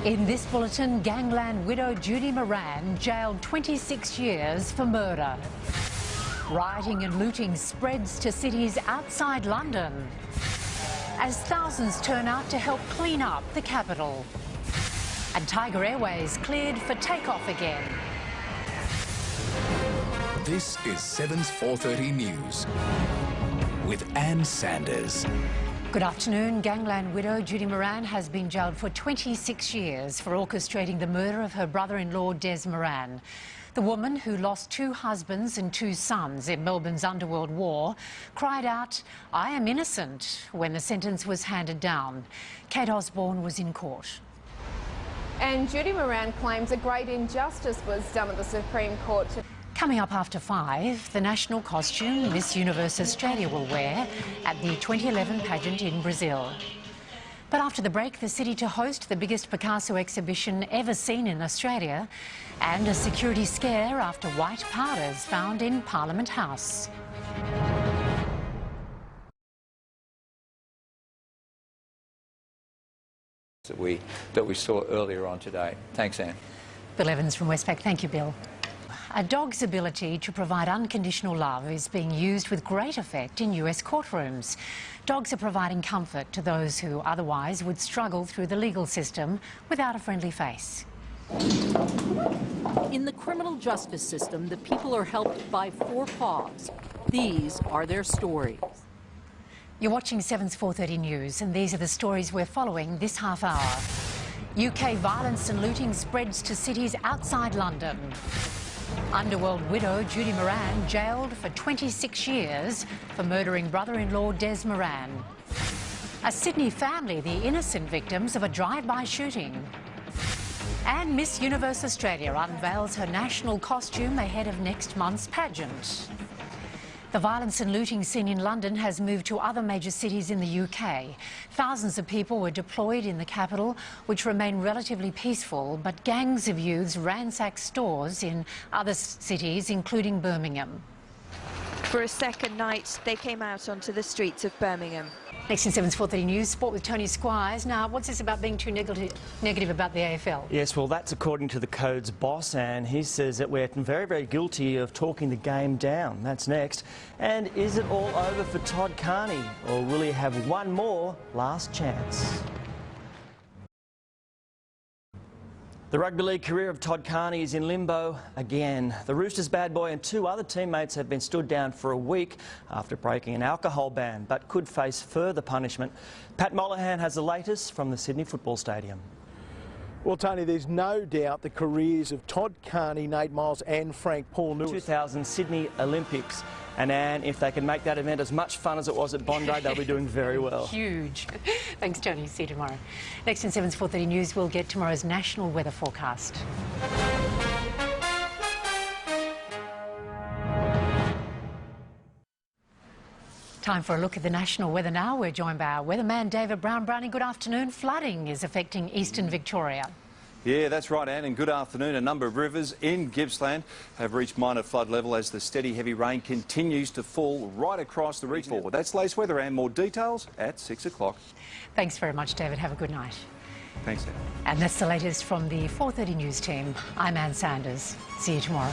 In this bulletin, gangland widow Judy Moran jailed 26 years for murder. Rioting and looting spreads to cities outside London as thousands turn out to help clean up the capital. And Tiger Airways cleared for takeoff again. This is 7's 4:30 News with Ann Sanders. Good afternoon. Gangland widow Judy Moran has been jailed for 26 years for orchestrating the murder of her brother-in-law Des Moran. The woman, who lost 2 husbands and 2 sons in Melbourne's underworld war, cried out, "I am innocent," when the sentence was handed down. Kate Osborne was in court. And Judy Moran claims a great injustice was done at the Supreme Court. Coming up after 5, the national costume Miss Universe Australia will wear at the 2011 pageant in Brazil. But after the break, the city to host the biggest Picasso exhibition ever seen in Australia, and a security scare after white powders found in Parliament House. That we saw earlier on today. Thanks, Anne. Bill Evans from Westpac. Thank you, Bill. A dog's ability to provide unconditional love is being used with great effect in US courtrooms. Dogs are providing comfort to those who otherwise would struggle through the legal system without a friendly face. In the criminal justice system, the people are helped by 4 paws. These are their stories. You're watching 7's 4:30 News, and these are the stories we're following this half hour. UK violence and looting spreads to cities outside London. Underworld widow Judy Moran jailed for 26 years for murdering brother-in-law Des Moran. A Sydney family, the innocent victims of a drive-by shooting. And Miss Universe Australia unveils her national costume ahead of next month's pageant. The violence and looting scene in London has moved to other major cities in the UK. Thousands of people were deployed in the capital, which remained relatively peaceful, but gangs of youths ransacked stores in other cities, including Birmingham. For a second night, they came out onto the streets of Birmingham. Next in 7's 4:30 News, sport with Tony Squires. Now, what's this about being too negative about the AFL? Yes, well, that's according to the Code's boss, and he says that we're very, very guilty of talking the game down. That's next. And is it all over for Todd Carney, or will he have one more last chance? The rugby league career of Todd Carney is in limbo again. The Roosters bad boy and 2 other teammates have been stood down for a week after breaking an alcohol ban, but could face further punishment. Pat Mollahan has the latest from the Sydney Football Stadium. Well, Tony, there's no doubt the careers of Todd Carney, Nate Miles and Frank Paul Lewis. 2000 Sydney Olympics. And Anne, if they can make that event as much fun as it was at Bondi, they'll be doing very well. Huge. Thanks, Tony. See you tomorrow. Next in 7's 4:30 News, we'll get tomorrow's national weather forecast. Time for a look at the national weather now. We're joined by our weatherman, David Brown. Brownie, good afternoon. Flooding is affecting eastern Victoria. Yeah, that's right, Anne, and good afternoon. A number of rivers in Gippsland have reached minor flood level as the steady heavy rain continues to fall right across the region forward. That's latest weather, and more details at 6 o'clock. Thanks very much, David. Have a good night. Thanks, Anne. And that's the latest from the 4:30 News team. I'm Ann Sanders. See you tomorrow.